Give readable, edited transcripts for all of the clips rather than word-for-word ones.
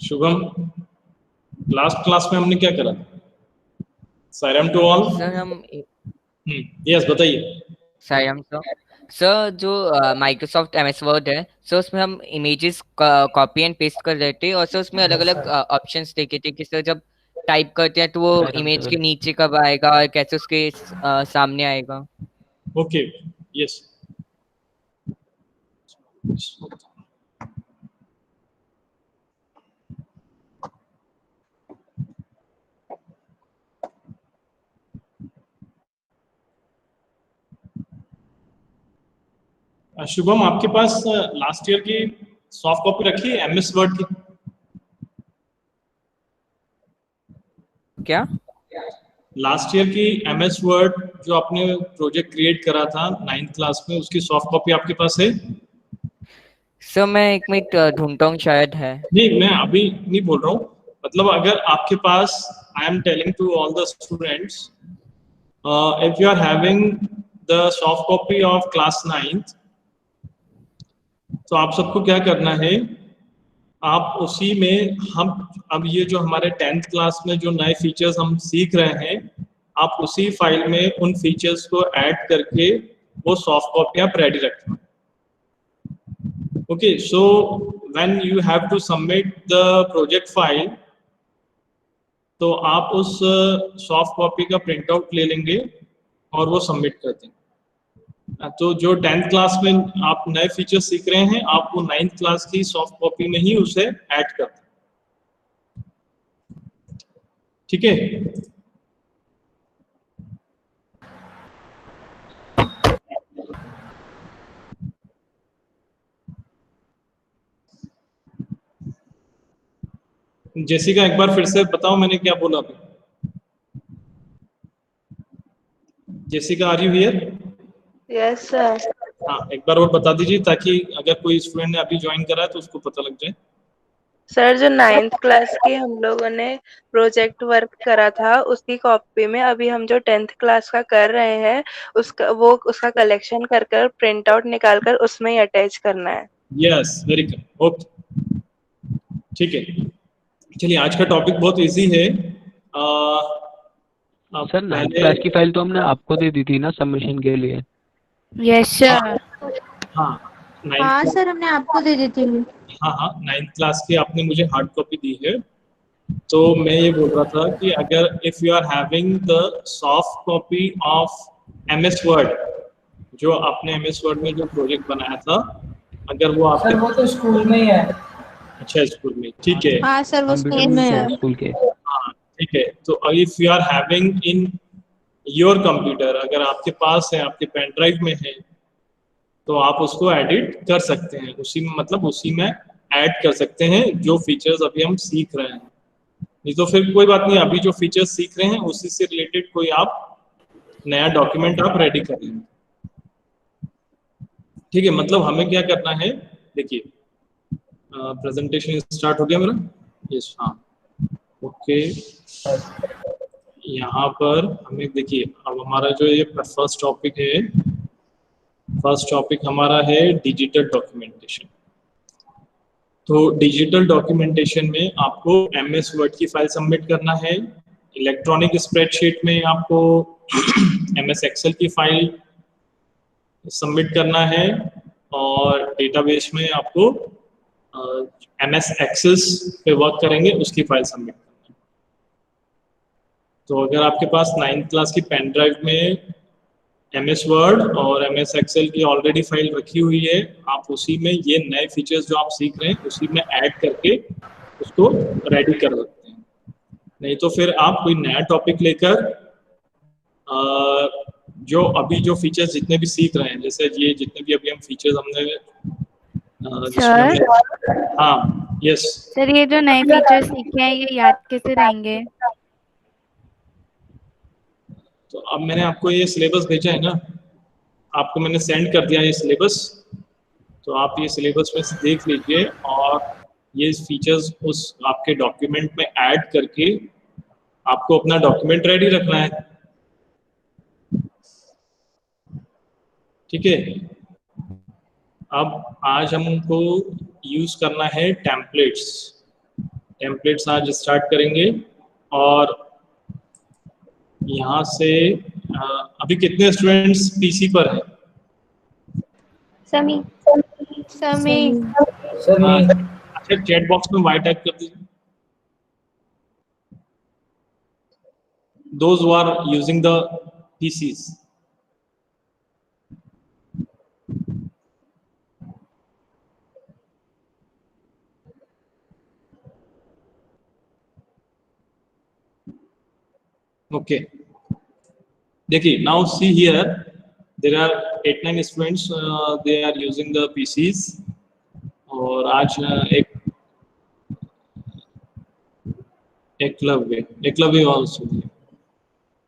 Shubham, last class में हमने क्या करा? सायरम टू ऑल। सर हम यस, बताइए। सायम सर जो माइक्रोसॉफ्ट एमएस वर्ड है सर, उसमें हम इमेजेस कॉपी एंड पेस्ट कर रहे थे, और सर उसमें अलग अलग ऑप्शंस देखे थे कि सर जब टाइप करते हैं तो वो इमेज के नीचे कब आएगा और कैसे उसके सामने आएगा। Okay, yes. शुभम, आपके पास लास्ट ईयर की सॉफ्ट कॉपी रखी है एमएस वर्ड की? क्या? लास्ट ईयर की एमएस वर्ड जो आपने प्रोजेक्ट क्रिएट करा था 9th क्लास में, उसकी सॉफ्ट कॉपी आपके पास है? सर मैं एक मिनट ढूंढता हूँ, शायद है। नहीं, मैं अभी नहीं बोल रहा हूँ। मतलब अगर आपके पास, I am telling to all the students, if you are having the soft copy of class 9th, तो आप सबको क्या करना है, आप उसी में हम अब ये जो हमारे 10th क्लास में जो नए फीचर्स हम सीख रहे हैं, आप उसी फाइल में उन फीचर्स को ऐड करके वो सॉफ्ट कॉपी आप रेडी रखें। Okay, so when you have to submit the project file, तो आप उस सॉफ्ट कॉपी का प्रिंट आउट ले लेंगे और वो सबमिट कर देंगे। तो जो 10th क्लास में आप नए फीचर्स सीख रहे हैं, आप वो 9th क्लास की सॉफ्ट कॉपी में ही उसे ऐड कर दें। ठीक है? जेसिका, एक बार फिर से बताओ मैंने क्या बोला अभी। Jessica, are you here? Yes sir. हाँ, एक बार और बता दीजिए ताकि अगर कोई स्टूडेंट ने अभी ज्वाइन करा है तो उसको पता लग जाए। सर जो 9th क्लास की हम लोगों ने प्रोजेक्ट वर्क करा था उसकी कॉपी में अभी हम जो 10th क्लास का कर रहे हैं उसका कलेक्शन कर कर प्रिंट आउट निकाल कर उसमें ही अटैच करना है। यस, वेरी गुड, ओके, ठीक है। चलिए, आज का टॉपिक बहुत इजी है। सर 9th पहले, क्लास की फाइल तो हमने आपको दे दी थी ना सबमिशन के लिए। Yes sir. हाँ, 9th हाँ सर, हमने आपको दे दी थी। हाँ हाँ, 9th क्लास की आपने मुझे हार्ड कॉपी दी है। तो मैं ये बोल रहा था कि अगर if you are having the soft copy of MS Word, जो आपने एमएस वर्ड में जो प्रोजेक्ट बनाया था, अगर वो आपके, सर वो तो स्कूल में ही है। अच्छा, स्कूल में, ठीक है। हाँ सर, वो स्कूल कंप्यूटर में में है। स्कूल के। हाँ, ठीक है। तो if you are having in your computer, अगर आपके पास है, आपके पेन ड्राइव में है, तो आप उसको एडिट कर सकते हैं उसी में, मतलब उसी में ऐड कर सकते हैं जो फीचर्स अभी हम सीख रहे हैं। नहीं तो फिर कोई बात नहीं, अभी जो फीचर्स सीख रहे हैं उसी से रिलेटेड कोई आप नया डॉक्यूमेंट आप रेडी कर लेंगे। ठीक है, मतलब हमें क्या करना है, देखिए, प्रेजेंटेशन स्टार्ट हो गया मेरा? यस, हाँ, ओके। यहाँ पर हमें देखिए, अब हमारा जो ये फर्स्ट टॉपिक है, फर्स्ट टॉपिक हमारा है डिजिटल डॉक्यूमेंटेशन। तो डिजिटल डॉक्यूमेंटेशन में आपको एमएस वर्ड की फाइल सबमिट करना है, इलेक्ट्रॉनिक स्प्रेडशीट में आपको एमएस एक्सेल की फाइल सबमिट करना है, और डेटाबेस में आपको एमएस एक्सेस पे वर्क करेंगे उसकी फाइल सबमिट करना है। तो अगर आपके पास 9th क्लास की पेन ड्राइव में एमएस वर्ड और एमएस एक्सेल की ऑलरेडी फाइल रखी हुई है, आप उसी में ये नए फीचर्स जो आप सीख रहे हैं उसी में ऐड करके उसको रेडी कर सकते हैं। नहीं तो फिर आप कोई नया टॉपिक लेकर जो अभी जो फीचर्स जितने भी सीख रहे हैं, जैसे ये जितने भी अभी हम फीचर्स हमने जिसमें सर हमने, हाँ, यस। सर, ये जो नए फीचर्स सीखे हैं ये याद कैसे रहेंगे? तो अब मैंने आपको ये सिलेबस भेजा है ना, आपको मैंने सेंड कर दिया ये सिलेबस, तो आप ये सिलेबस में से देख लीजिए और ये फीचर्स उस आपके डॉक्यूमेंट में ऐड करके आपको अपना डॉक्यूमेंट रेडी रखना है। ठीक है, अब आज हमको यूज करना है टेम्पलेट्स। टेम्पलेट्स आज स्टार्ट करेंगे। और यहाँ से अभी कितने स्टूडेंट्स पीसी पर हैं? समी समी अच्छा, चैट बॉक्स में वाई टाइप कर दीजिए। Those who are using the PCs. Okay. देखिए, now see here, there are 8-9 students. They are using the PCs. और आज Eklavya also.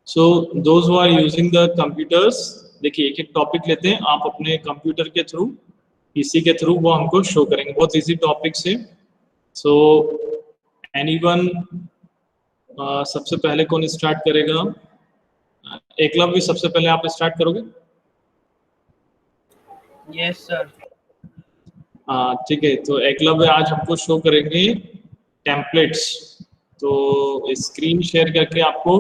So those who are using the computers, देखिए एक एक टॉपिक लेते हैं, आप अपने कंप्यूटर के थ्रू, पीसी के थ्रू वो हमको शो करेंगे। बहुत इजी टॉपिक से। सो एनीवन, सबसे पहले कौन स्टार्ट करेगा? एकलव्य, सबसे पहले आप स्टार्ट करोगे? Yes sir. ठीक है, तो एकलव्य आज हमको शो करेंगे टेम्पलेट्स। तो स्क्रीन शेयर करके आपको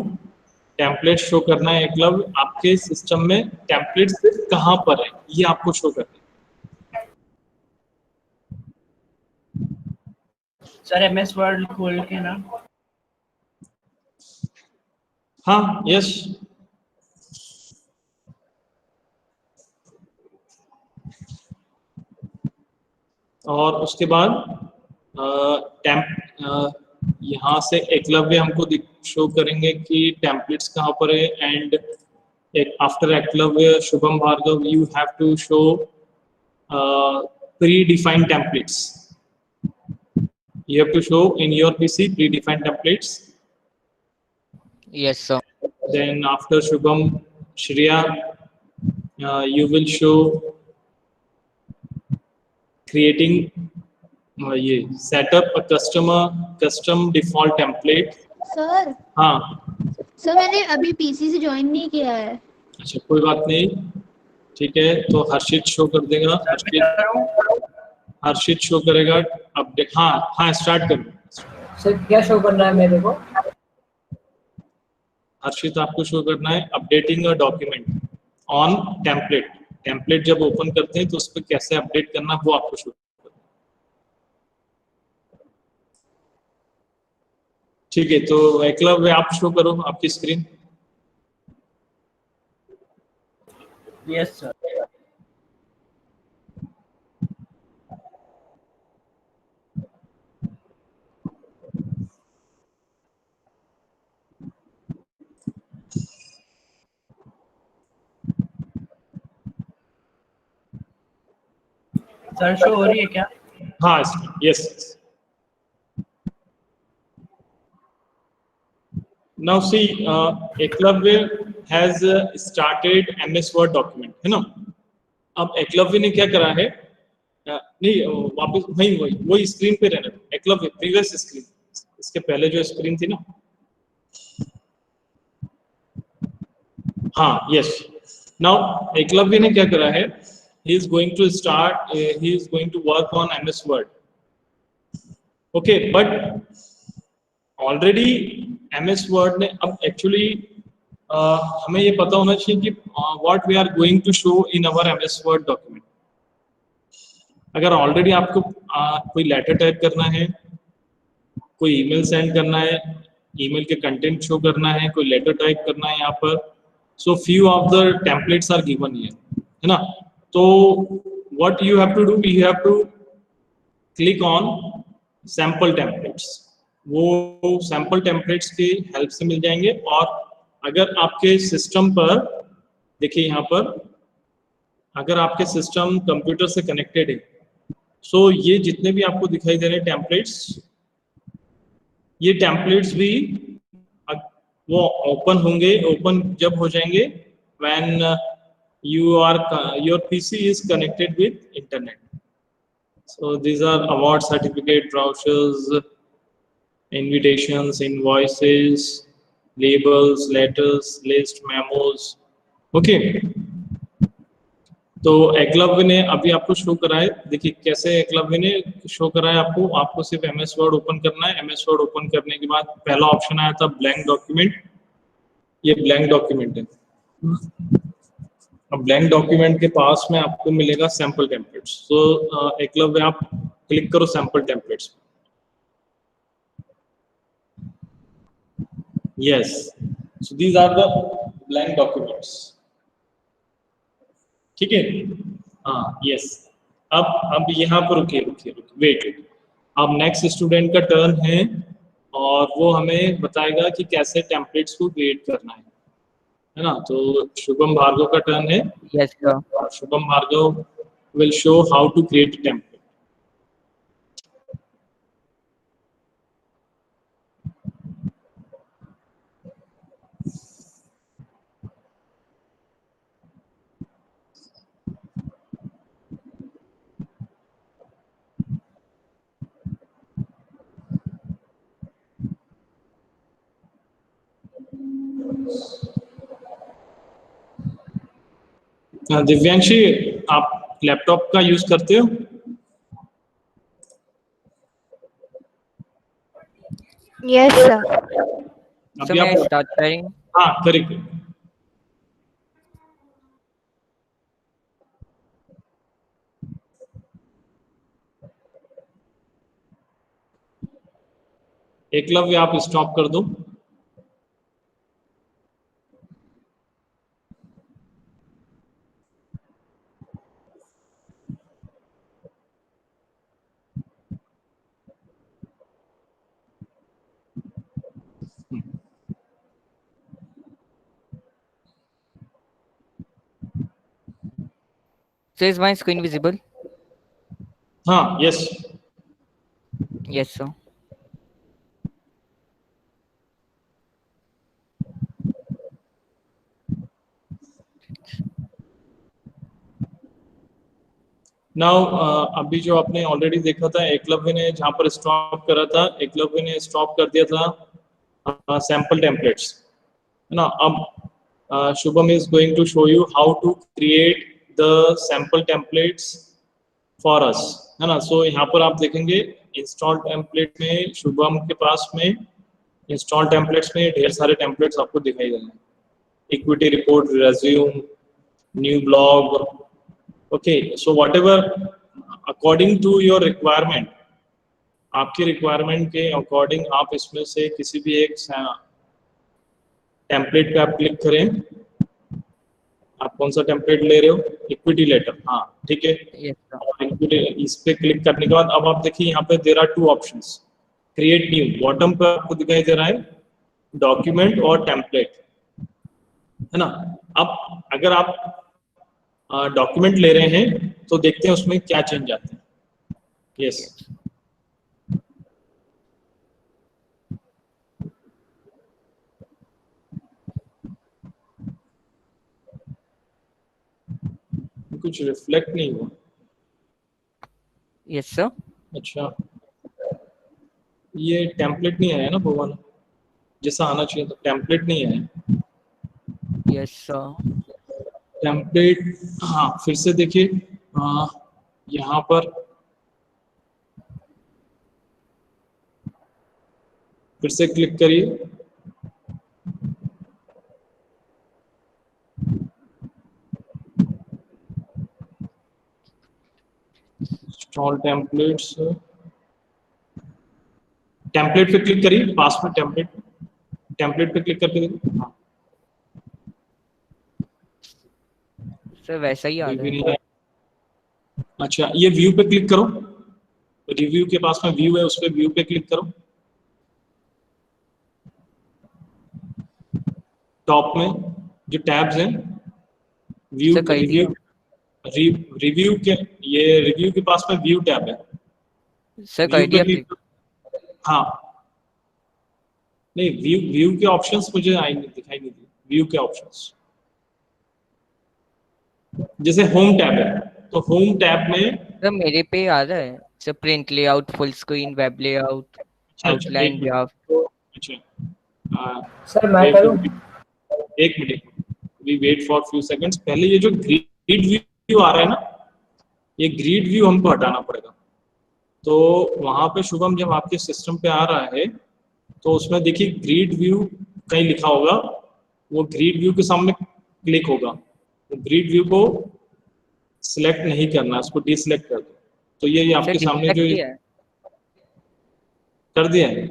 टेम्पलेट शो करना है। एकलव्य, आपके सिस्टम में टेम्पलेट्स कहाँ पर है ये आपको शो करना है। सर एमएस वर्ड खोल के ना। हाँ, यस। और उसके बाद यहाँ से एकलव्य हमको शो करेंगे कि टेम्पलेट्स कहाँ पर है। And after Eklavya, Shubham Bhargav, you have to show predefined templates. You have to show in your PC predefined templates. Yes sir. Then after Shubham, Shreya, you will show creating ये setup a custom default template. Sir हाँ sir, मैंने अभी PC से join नहीं किया है। अच्छा, कोई बात नहीं, ठीक है। तो हर्षित शो कर देगा। हर्षित शो करेगा अपडेट। हाँ, स्टार्ट करो। सर क्या शो करना है मेरे को? हर्षित, आपको शो करना है updating a document on template. Template जब ओपन करते हैं तो उस पर कैसे अपडेट करना वो आपको शो करना। ठीक है, तो एकलव्य आप शो करो आपकी screen. Yes sir. Sir show हो रही है क्या? हाँ, yes. Now see, Eklavya has started MS Word document, है ना। अब एकलव्य ने क्या करा है, नहीं वापस वही स्क्रीन पे रहना। एकलव्य प्रीवियस स्क्रीन, इसके पहले जो स्क्रीन थी ना। हाँ, यस। नाउ एकलव्य ने क्या करा है, he is going to work on MS Word. Okay, but already MS Word ने अब एक्चुअली हमें ये पता होना चाहिए कि what we are going to show in our MS Word document. अगर ऑलरेडी आपको कोई लेटर टाइप करना है, कोई ईमेल सेंड करना है, ईमेल के कंटेंट शो करना है, कोई लेटर टाइप करना है यहाँ पर, so few of the templates are given here, है ना। तो what you have to do, you have to click on sample templates. वो सैम्पल टेम्पलेट्स की हेल्प से मिल जाएंगे। और अगर आपके सिस्टम पर, देखिए यहाँ पर, अगर आपके सिस्टम कंप्यूटर से कनेक्टेड है, सो ये जितने भी आपको दिखाई दे रहे हैं टेम्पलेट्स, ये टेम्पलेट्स भी वो ओपन होंगे। ओपन जब हो जाएंगे when your PC is connected with internet. So these are award certificate, brochures, invitations, invoices, labels, letters, list, memos. Okay, तो एकलव्य ने अभी आपको शो करा है, देखिए कैसे एकलव्य ने शो करा है आपको। आपको सिर्फ एमएस वर्ड ओपन करना है। एमएस वर्ड ओपन करने के बाद पहला ऑप्शन आया था ब्लैंक डॉक्यूमेंट, ये ब्लैंक डॉक्यूमेंट है। अब ब्लैंक डॉक्यूमेंट के पास में आपको मिलेगा सैंपल टेम्पलेट्स। तो एकलव्य आप क्लिक करो sample templates. Yes, so these are the blank documents. ठीक है, हाँ यस। अब यहाँ पर रुकिए, वेट। अब नेक्स्ट स्टूडेंट का टर्न है और वो हमें बताएगा कि कैसे टेम्पलेट्स को क्रिएट करना है ना। तो शुभम भार्गव का टर्न है। Yes sir. Shubham Bhargav will show how to create template. Divyanshi, आप लैपटॉप का यूज करते हो? Yes sir. सर अभी मैं आप स्टार्ट करेंगे? हाँ करेक्ट। एकलव्य आप स्टॉप कर दो। So is my screen visible? हाँ यस। Yes sir. नाउ अभी जो आपने ऑलरेडी देखा था, एकलव्य ने जहां पर स्टॉप करा था, एकलव्य ने स्टॉप कर दिया था सैंपल टेम्पलेट्स, है ना। अब Shubham is going to show you how to create the sample templates for us, है ना। सो यहाँ पर आप देखेंगे इंस्टॉल टेम्पलेट में शुभम के पास में इंस्टॉल टेम्पलेट्स में ढेर सारे टेम्पलेट्स आपको दिखाई दे रहे हैं। Equity report, resume, new blog. Okay, so whatever according to your requirement, आपकी रिक्वायरमेंट के अकॉर्डिंग आप इसमें से किसी भी एक टेम्पलेट पे आप क्लिक करें। आप कौन सा टेम्पलेट ले रहे हो? इक्विटी लेटर, हाँ ठीक है। Yes sir. और इक्विटी इस पे क्लिक करने के बाद अब आप देखिए यहाँ पे there are two options, create new. Bottom पे आपको दिखाई दे रहा है डॉक्यूमेंट और टेम्पलेट, है ना। अब अगर आप डॉक्यूमेंट ले रहे हैं तो देखते हैं उसमें क्या चेंज आते हैं। यस, कुछ रिफ्लेक्ट नहीं हुआ। Yes sir. अच्छा, ये टेम्पलेट नहीं आया ना भगवान, जैसा आना चाहिए था। टेम्पलेट नहीं आया। Yes sir. टेम्पलेट, हाँ फिर से देखिए यहाँ पर फिर से क्लिक करिए। इंस्टॉल टेम्पलेट्स, टेम्पलेट पे क्लिक करिए, पास में टेम्पलेट पे क्लिक करके देखिए। हाँ, सर वैसा ही आ ये रहा भी है। नहीं है। अच्छा, ये व्यू पे क्लिक करो। रिव्यू के पास में व्यू है, उस पे व्यू पे क्लिक करो। टॉप में जो टैब्स हैं, व्यू सर कर दिया। रिव्यू के, ये रिव्यू के पास में व्यू टैब है। सर कर व्यू पे दिया क्लिक, click. हाँ नहीं, व्यू के ऑप्शंस मुझे दिखाई नहीं दिए। व्यू के ऑप्शंस जैसे होम टैब है, तो होम टैब में सर मेरे पे आ रहा है sir, print layout, full screen, web layout, outline graph. अच्छा, सर मैं करूं? एक minute, we wait for few seconds. पहले ये जो ग्रिड व्यू व्यू आ रहा है ना, ये ग्रिड व्यू हमको हटाना पड़ेगा। तो वहां पे शुभम जब आपके सिस्टम पे आ रहा है तो उसमें देखिए ग्रिड व्यू कहीं लिखा होगा, वो ग्रिड व्यू के सामने क्लिक होगा, तो ग्रिड व्यू को सिलेक्ट नहीं करना, उसको डिसलेक्ट कर दो। तो ये आपके सामने जो कर दिया है,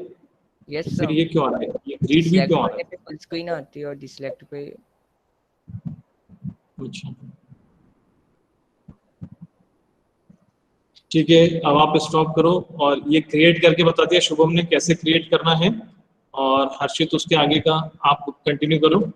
यस फिर सर, ये क्यों आ रहा है, ये ग्रिड व्यू क्यों आ रहा है? फुल स्क्रीन आती है और डिसलेक्ट पे अच्छा ठीक है, अब आप स्टॉप करो और ये क्रिएट करके बता दिया शुभम ने कैसे क्रिएट करना है, और हर्षित उसके आगे का आप कंटिन्यू करो।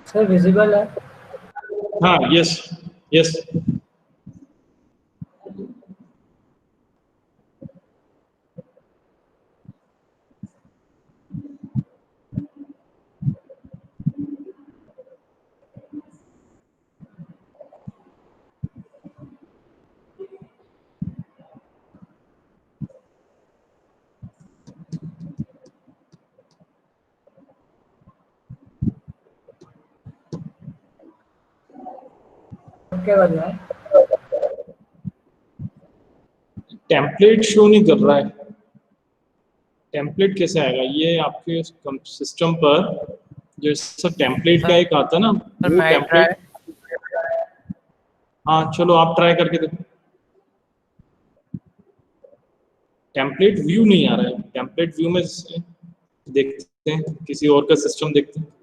सर विजिबल है? हाँ यस यस। क्या कर रहा है? टेम्पलेट शो नहीं कर रहा है, टेम्पलेट कैसे आएगा? ये आपके सिस्टम पर जो इसका टेम्पलेट का एक आता है ना, वो टेम्पलेट। हाँ चलो आप ट्राई करके देखो। टेम्पलेट व्यू नहीं आ रहा है, टेम्पलेट व्यू में देखते हैं, किसी और का सिस्टम देखते हैं।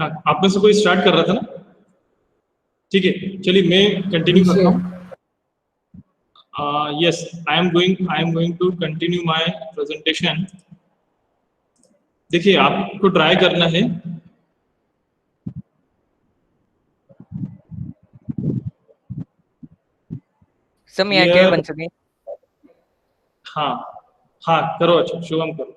हाँ, आप में से कोई स्टार्ट कर रहा था ना? ठीक है चलिए मैं कंटिन्यू करता हूँ। Yes I am going to continue my presentation. देखिए आपको ट्राई करना है, सर मैं क्या बन सके? हाँ हाँ करो, अच्छा शुभम करो।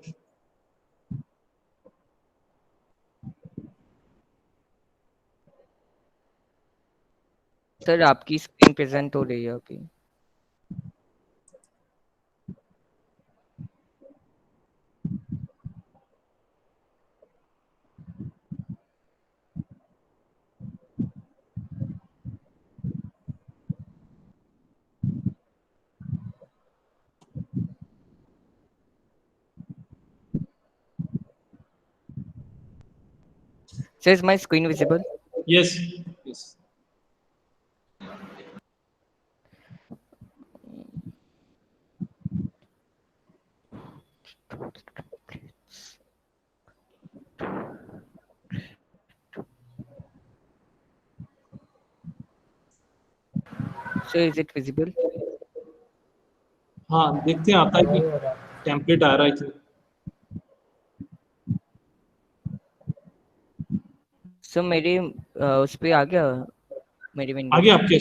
सर आपकी स्क्रीन प्रेजेंट हो रही है अभी। Sir, is my screen visible? Yes. Yes. Sir, is it visible? हाँ देखते हैं आता है कि टेम्पलेट आ रहा है कि सर मेरे उस पे आ गया, मेरी विंडो आगे आपके।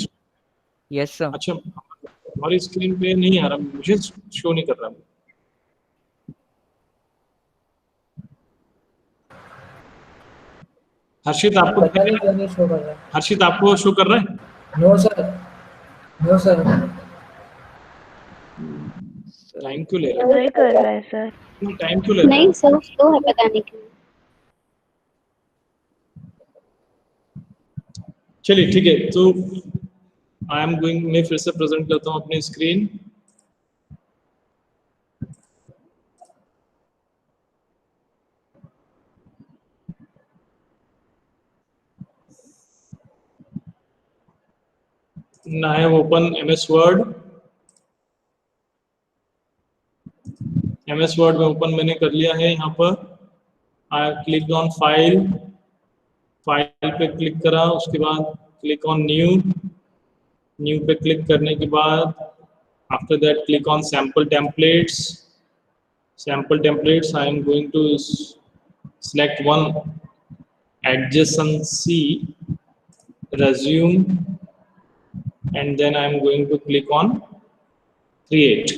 Yes sir. अच्छा हमारी स्क्रीन पे नहीं आ रहा, मुझे शो नहीं कर रहा। हर्षित आपको पता नहीं क्यों नहीं शो कर रहा। हर्षित आपको शो कर रहा है? No sir, no sir. Time क्यों ले रहा है? नहीं कर रहा है सर। टाइम क्यों ले रहा है? नहीं सर, स्लो है पता नहीं क्यों। चलिए ठीक है, तो आई एम गोइंग, मैं फिर से प्रेजेंट करता हूँ अपनी screen. Now I have opened MS Word। MS Word में ओपन मैंने कर लिया है। यहाँ पर I click on file, file पे क्लिक करा, उसके बाद क्लिक ऑन न्यू, न्यू पे क्लिक करने के बाद after that click on sample templates, sample templates I am going to select one adjacency resume and then I am going to click on create।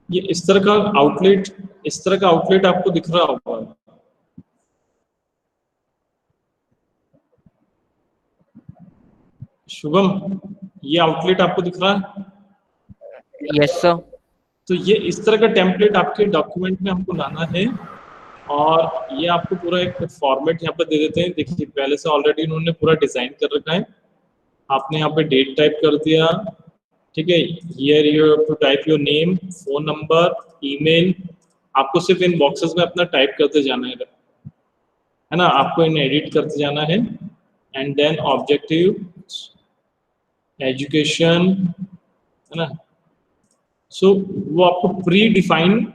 ये इस तरह का आउटलेट, इस तरह का आउटलेट आपको दिख रहा होगा। शुभम, ये आउटलेट आपको दिख रहा है? Yes sir. तो ये इस तरह का टेम्पलेट आपके डॉक्यूमेंट में हमको लाना है और ये आपको पूरा एक फॉर्मेट यहाँ पर दे देते हैं। देखिए पहले से ऑलरेडी इन्होंने पूरा डिजाइन कर रखा है। आपने यहाँ पे डेट टाइप कर दिया, ठीक है। Here you have to type your name, phone number, email. आपको सिर्फ इन बॉक्सेस में अपना टाइप करते जाना है ना, आपको इन एडिट करते जाना है। एंड देन ऑब्जेक्टिव, एजुकेशन, है ना। सो वो आपको प्री डिफाइंड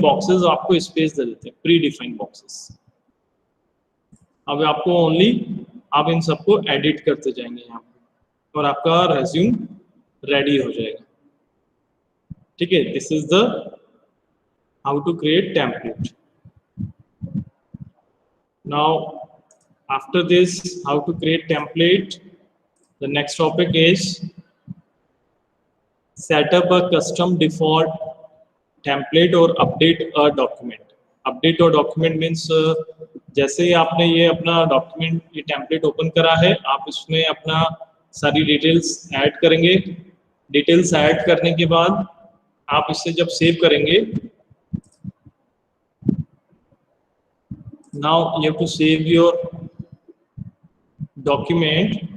बॉक्सेस आपको स्पेस दे देते हैं, प्री डिफाइंड बॉक्सेस। अब आपको ओनली आप इन सबको एडिट करते जाएंगे यहाँ पे और आपका रेज्यूम रेडी हो जाएगा, ठीक है। This is the how to create template. Now after this how to create template, the next topic is set up a custom default template or update a document। update और document means जैसे ही आपने ये अपना document, ये template open करा है, आप इसमें अपना सारी डिटेल्स ऐड करेंगे। डिटेल्स ऐड करने के बाद आप इसे जब सेव करेंगे, now you have to save your document.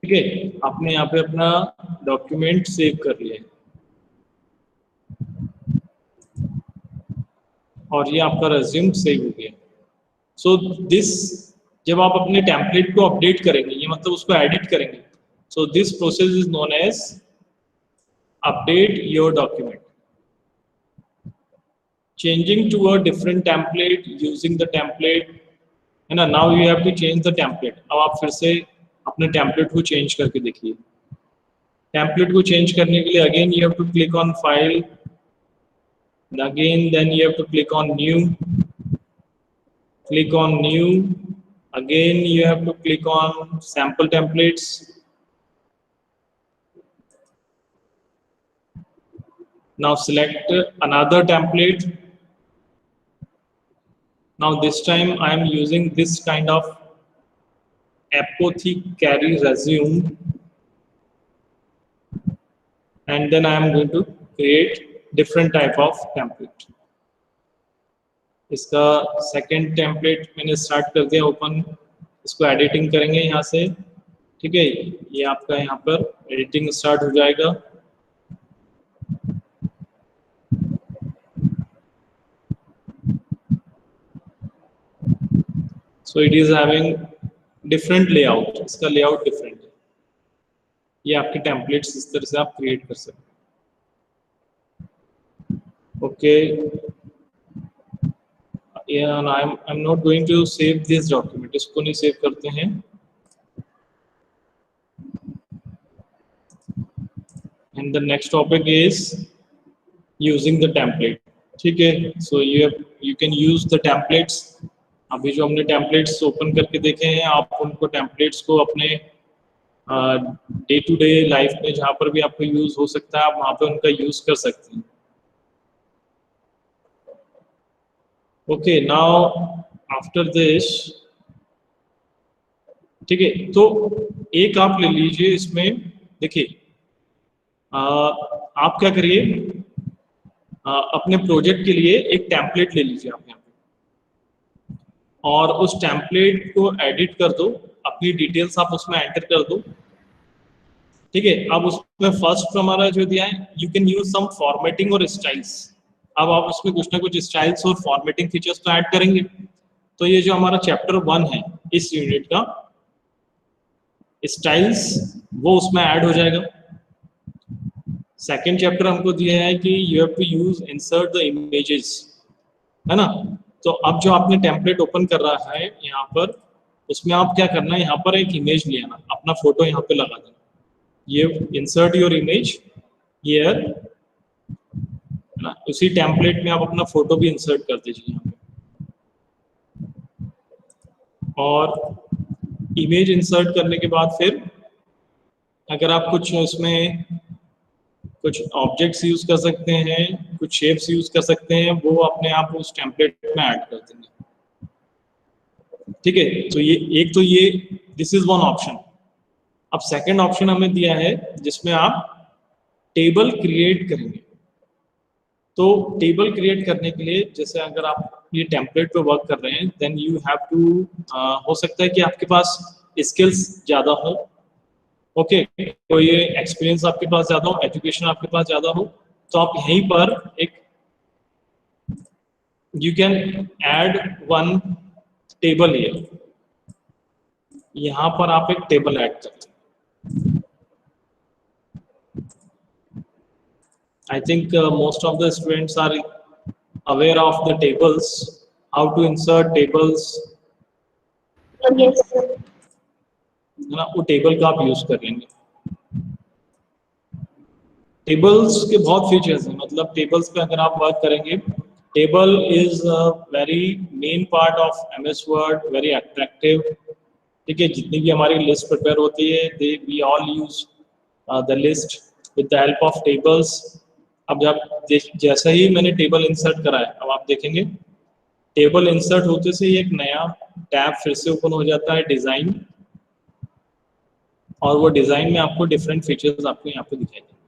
ठीक है, आपने यहाँ पे अपना डॉक्यूमेंट सेव कर लिया है और ये आपका रेज्यूम सेव हो गया। सो दिस, जब आप अपने टेम्पलेट को अपडेट करेंगे, ये मतलब उसको एडिट करेंगे, so this process is known as update your document, changing to a different template using the template, है ना। Now you have to change the template. अब आप फिर से अपने टेम्पलेट को चेंज करके देखिए। टेम्पलेट को चेंज करने के लिए again you have to click on file, again then you have to click on new, click on new, again you have to click on sample templates, now select another template। now this time I am using this kind of apothecary resume and then I am going to create different type of template। इसका second template मैंने start कर दिया open, इसको editing करेंगे यहाँ से, ठीक है। ये आपका यहाँ पर एडिटिंग स्टार्ट हो जाएगा। So it is having different layout, इसका लेआउट डिफरेंट है। ये आपके टेम्पलेट्स इस तरह से आप क्रिएट कर सकते हैं। Okay, and I'm not going to save this document, इसको नहीं सेव करते हैं। and the next topic is using the template, ठीक है। so you can use the templates अभी जो हमने टेम्पलेट्स ओपन करके देखे हैं, आप उनको टेम्पलेट्स को अपने डे टू डे लाइफ में जहाँ पर भी आपको यूज हो सकता है, आप वहाँ पे उनका यूज कर सकते हैं। ओके, नाउ आफ्टर दिस, ठीक है, तो एक आप ले लीजिए इसमें, देखिए आप क्या करिए, अपने प्रोजेक्ट के लिए एक टेम्पलेट ले लीजिए आप यहाँ पे, और उस टेम्पलेट को एडिट कर दो, अपनी डिटेल्स आप उसमें एंटर कर दो। ठीक है, अब उसमें फर्स्ट हमारा जो दिया है, you can use some formatting और स्टाइल्स। अब आप उसमें कुछ ना कुछ स्टाइल्स और फॉर्मेटिंग फीचर्स तो ऐड करेंगे। तो ये जो हमारा चैप्टर 1 है इस यूनिट का, स्टाइल्स, वो उसमें ऐड हो जाएगा। सेकेंड चैप्टर हमको दिया है कि you have to use insert the images, है ना। तो अब जो आपने टेम्पलेट ओपन कर रहा है यहाँ पर, उसमें आप क्या करना है, यहाँ पर एक इमेज ले आना, अपना फोटो यहाँ पे लगा देना। ये इंसर्ट योर इमेज हियर, है ना। उसी टेम्पलेट में आप अपना फोटो भी इंसर्ट कर दीजिए यहाँ पे। और इमेज इंसर्ट करने के बाद फिर अगर आप कुछ उसमें कुछ ऑब्जेक्ट्स यूज कर सकते हैं, कुछ शेप्स यूज कर सकते हैं, वो अपने आप उस टेम्पलेट में ऐड कर देंगे। ठीक है, तो ये एक, तो ये दिस इज वन ऑप्शन। अब सेकंड ऑप्शन हमें दिया है जिसमें आप टेबल क्रिएट करेंगे। तो टेबल क्रिएट करने के लिए, जैसे अगर आप ये टेम्पलेट पे वर्क कर रहे हैं, देन यू हैव टू, हो सकता है कि आपके पास स्किल्स ज़्यादा हो, ओके, कोई एक्सपीरियंस आपके पास ज़्यादा हो, एजुकेशन आपके पास ज़्यादा हो, तो आप यहीं पर एक, you can add one table here, यहाँ पर आप एक टेबल ऐड करते हैं। I think most of the students are aware of the tables, how to insert tables, Yes, sir. है ना, वो टेबल का आप यूज कर लेंगे। टेबल्स के बहुत फीचर्स हैं, मतलब टेबल्स पे अगर आप वर्क करेंगे, table is very main part of MS word, very attractive. ठीक है, जितनी भी हमारी लिस्ट प्रिपेयर होती है, they we all use the list with the help of tables. अब जब जैसा ही मैंने टेबल इंसर्ट करा है, अब आप देखेंगे टेबल इंसर्ट होते से ही एक नया टैब फिर से ओपन हो जाता है, डिजाइन, और वो डिजाइन में आपको डिफरेंट फीचर्स आपको यहाँ पे दिखाई देंगे।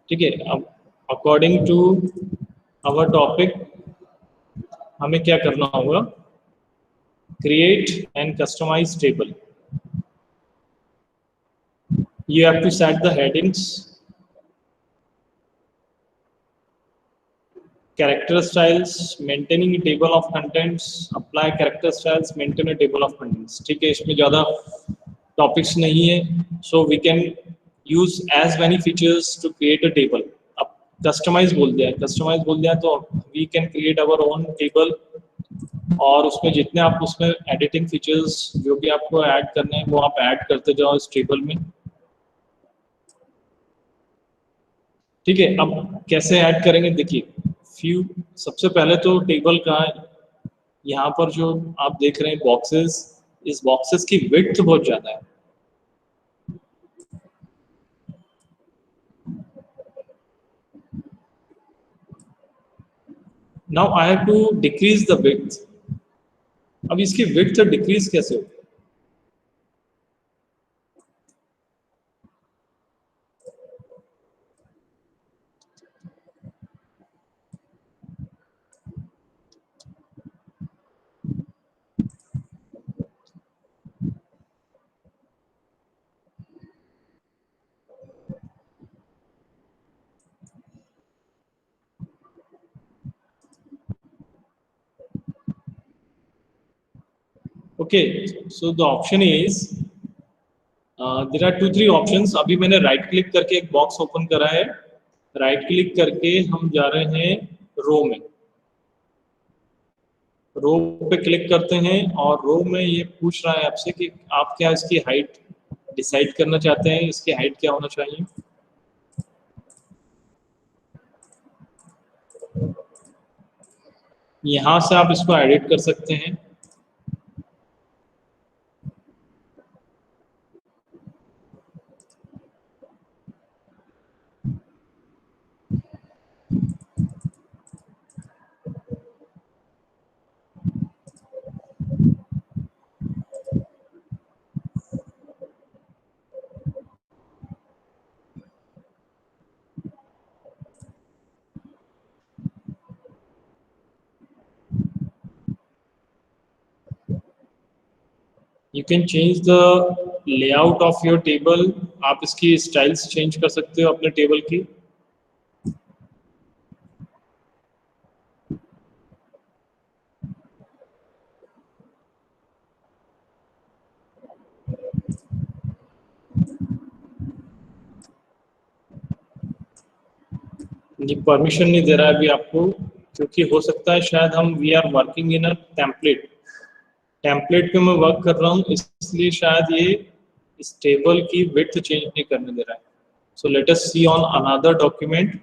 ठीक है, अब अकॉर्डिंग टू आवर टॉपिक हमें क्या करना होगा, create and customize table. You have to set the headings, character styles, maintaining a table of contents, apply character styles, maintain a table of contents। ठीक है, इसमें ज़्यादा टॉपिक्स नहीं है, so we can use as many features to create a table। अब customise बोल दिया तो we can create our own table, और उसमें जितने आप उसमें एडिटिंग फीचर्स जो भी आपको ऐड करने हैं, वो आप ऐड करते जाओ इस टेबल में। ठीक है, अब कैसे ऐड करेंगे, देखिए सबसे पहले तो टेबल का यहाँ पर जो आप देख रहे हैं बॉक्सेस, इस बॉक्सेस की विड्थ बहुत ज्यादा है। Now I have to decrease the width. अब इसकी विड्थ डिक्रीज कैसे होगी, okay, so the option is, there are 2-3 options. अभी मैंने राइट क्लिक करके एक बॉक्स ओपन करा है, राइट क्लिक करके हम जा रहे हैं रो में, रो पे क्लिक करते हैं, और रो में ये पूछ रहा है आपसे कि आप क्या इसकी हाइट डिसाइड करना चाहते हैं, इसकी हाइट क्या होना चाहिए। यहाँ से आप इसको एडिट कर सकते हैं। You can change the layout of your table. आप इसकी स्टाइल्स चेंज कर सकते हो अपने टेबल की। ये परमिशन नहीं दे रहा है अभी आपको, क्योंकि हो सकता है शायद हम we are working in a template पे मैं वर्क कर रहा हूँ, इसलिए शायद ये इस टेबल की विड्थ चेंज नहीं करने दे रहा है। So let us see on another document.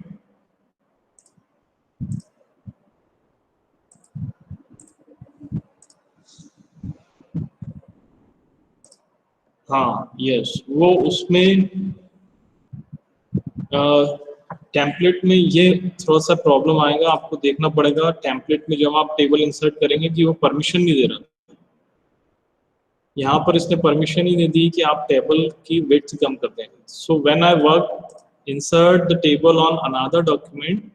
हाँ यस, वो उसमें टेम्पलेट में ये थोड़ा सा प्रॉब्लम आएगा, आपको देखना पड़ेगा टेम्पलेट में जब आप टेबल इंसर्ट करेंगे कि वो परमिशन नहीं दे रहा। यहाँ पर इसने परमिशन ही नहीं दी कि आप टेबल की विड्थ कम कर दें। So when I work insert the table on another document,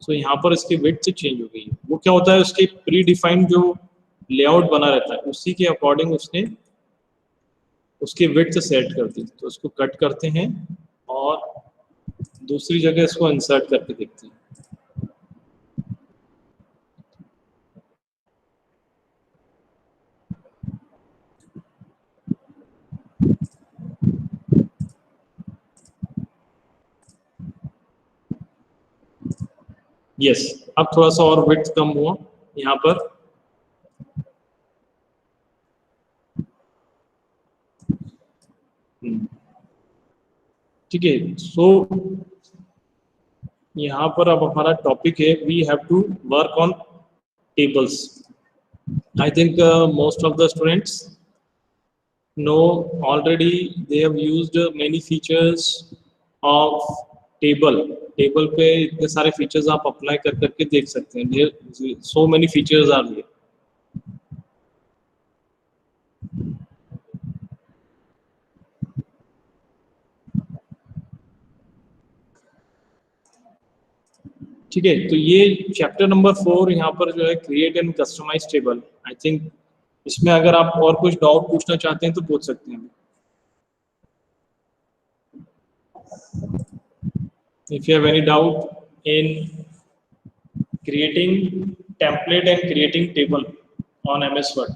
so यहाँ पर इसकी विड्थ चेंज हो गई। वो क्या होता है, उसके प्री डिफाइंड जो लेआउट बना रहता है उसी के अकॉर्डिंग उसने उसकी विड्थ सेट कर दी। तो उसको कट करते हैं और दूसरी जगह इसको इंसर्ट करके देखते हैं। यस, अब थोड़ा सा और विड्थ कम हुआ यहाँ पर। ठीक है, सो यहाँ पर अब हमारा टॉपिक है we have to work on tables. I think most of the students know already they have used many features of table पे इतने सारे फीचर्स आप अप्लाई कर करके देख सकते हैं। so many features are there। ठीक है, तो ये चैप्टर नंबर 4 यहाँ पर जो है create and customize table. I think इसमें अगर आप और कुछ डाउट पूछना चाहते हैं तो पूछ सकते हैं। If you have any doubt in creating template and creating table on MS Word.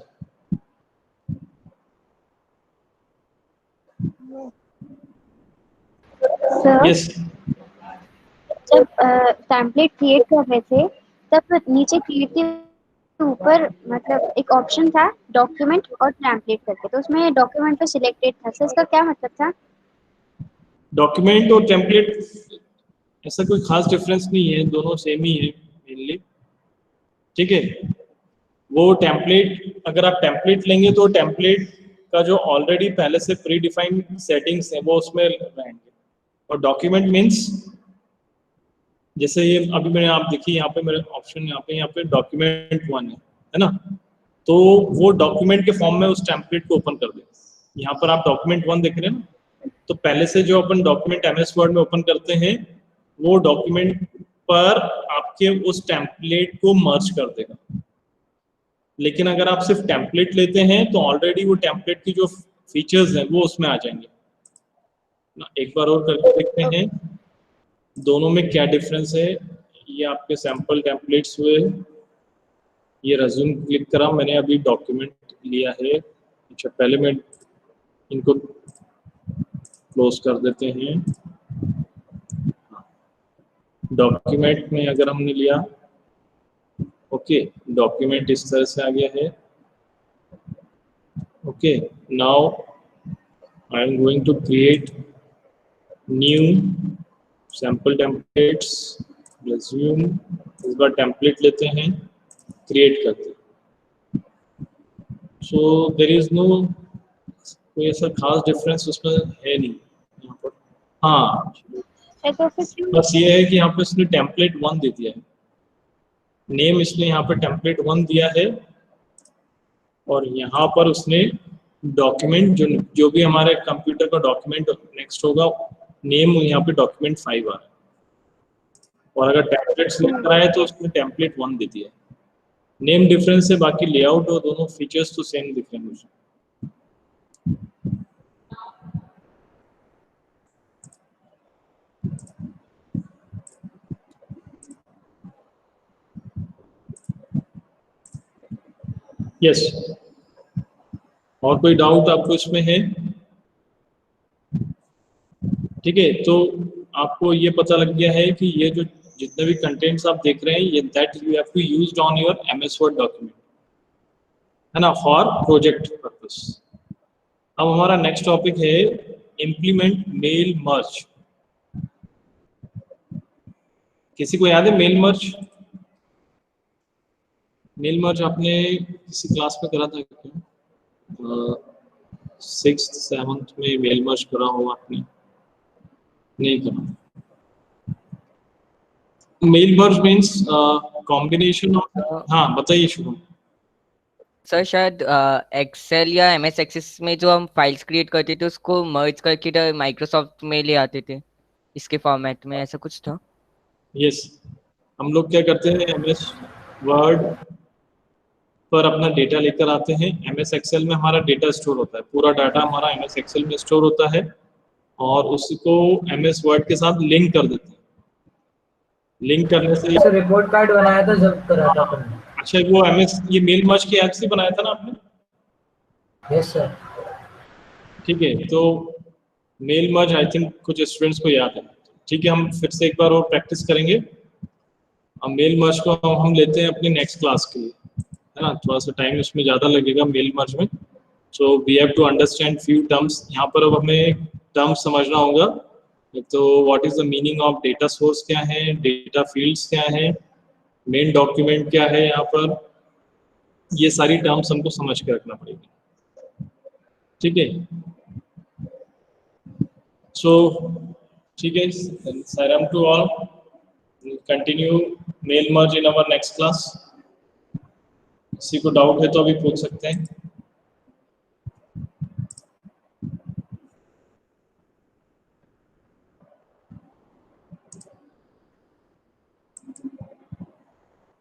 Sir Yes. जब टेम्पलेट क्रिएट कर रहे थे तब नीचे क्रिएट के ऊपर मतलब एक ऑप्शन था डॉक्यूमेंट और टेम्पलेट करके, तो उसमें डॉक्यूमेंट तो सिलेक्टेड था। सर इसका क्या मतलब था? डॉक्यूमेंट और टेम्पलेट ऐसा कोई खास डिफरेंस नहीं है, दोनों सेम ही है मेनली। ठीक है, वो टेम्पलेट अगर आप टेम्पलेट लेंगे तो टेम्पलेट का जो ऑलरेडी पहले से प्री डिफाइंड सेटिंग्स है वो उसमें रहेंगे। और डॉक्यूमेंट मीन्स जैसे ये अभी मैंने आप देखिए यहाँ पे मेरे ऑप्शन यहाँ पे डॉक्यूमेंट 1 है ना, तो वो डॉक्यूमेंट के फॉर्म में उस टेम्पलेट को ओपन कर दे। यहाँ पर आप डॉक्यूमेंट 1 देख रहे हैं ना, तो पहले से जो अपन डॉक्यूमेंट MS वर्ड में ओपन करते हैं वो डॉक्यूमेंट पर आपके उस टेम्पलेट को मर्ज कर देगा। लेकिन अगर आप सिर्फ टेम्पलेट लेते हैं तो ऑलरेडी वो टेम्पलेट की जो फीचर्स हैं वो उसमें आ जाएंगे ना। एक बार और करके देखते हैं दोनों में क्या डिफरेंस है। ये आपके सैंपल टेम्पलेट्स हुए, ये रेज्यूम क्लिक करा, मैंने अभी डॉक्यूमेंट लिया है। अच्छा, पहले मैं इनको क्लोज कर देते हैं। डॉक्यूमेंट में अगर हमने लिया, ओके, डॉक्यूमेंट इस तरह से आ गया है। Okay, now I am going to create new sample templates, resume. इस बार टेम्पलेट लेते हैं, क्रिएट करते हैं। सो देयर इज नो कोई ऐसा खास डिफरेंस उसमें है नहीं यहाँ पर। हाँ, तो फिर बस ये है कि यहाँ पे उसने टेम्पलेट 1 दे दिया है, नेम इसने यहाँ पे टेम्पलेट 1 दिया है, और यहाँ पर उसने डॉक्यूमेंट जो भी हमारे कंप्यूटर का डॉक्यूमेंट नेक्स्ट होगा, नेम यहाँ पे डॉक्यूमेंट 5 आ रहा है, और अगर टेम्पलेट सिलेक्ट करा है तो उसने टेम्पलेट 1 दे दिया है। नेम डिफरेंस है, बाकी लेआउट और दोनों फीचर्स तो सेम दिख रहे हैं मुझे। यस, और कोई डाउट आपको इसमें है? ठीक है, तो आपको ये पता लग गया है कि ये जो जितने भी कंटेंट्स आप देख रहे हैं, ये that you have to used on your MS Word document, है ना, फॉर प्रोजेक्ट पर्पस। अब हमारा नेक्स्ट टॉपिक है इम्प्लीमेंट मेल मर्ज। किसी को याद है मेल मर्ज? मेल मर्ज आपने किसी क्लास में करा था क्या? 6th 7th में मेल मर्ज करा हो आपने? नहीं करा। Mail merge means combination of, हाँ बताइए शुरू। सर शायद एक्सेल या एमएस एक्सेस में जो हम फाइल्स क्रिएट करते थे उसको मर्ज करके माइक्रोसॉफ्ट में ले आते थे इसके फॉर्मेट में, ऐसा कुछ था? यस, हम लोग क्या करते हैं, एमएस वर्ड पर अपना डेटा लेकर आते हैं, एमएस एक्सेल में हमारा डेटा स्टोर होता है, पूरा डाटा हमारा एमएस एक्सेल में स्टोर होता है, और उसको एमएस वर्ड के साथ लिंक कर देते हैं। लिंक करने से सर रिपोर्ट कार्ड बनाया था जब करा था अपन। अच्छा, वो एमएस ये मेल मर्ज के ऐप से बनाया था ना आपने? Yes sir. ठीक है, तो मेल मर्ज आई थिंक कुछ स्टूडेंट्स को याद है। ठीक है, हम फिर से एक बार और प्रैक्टिस करेंगे। अब मेल मर्ज को हम लेते हैं अपनी नेक्स्ट क्लास के लिए, है ना, थोड़ा सा टाइम इसमें ज़्यादा लगेगा मेल मर्ज में। So we have to understand few terms. यहाँ पर अब हमें टर्म्स समझना होगा। तो what is the meaning of data source क्या है, डेटा फील्ड्स क्या है, मेन डॉक्यूमेंट क्या है, यहाँ पर ये सारी टर्म्स हमको समझ के रखना पड़ेगी। ठीक है, सो ठीक है, सालाम to all, continue mail merge in our next class. किसी को डाउट है तो अभी पूछ सकते हैं।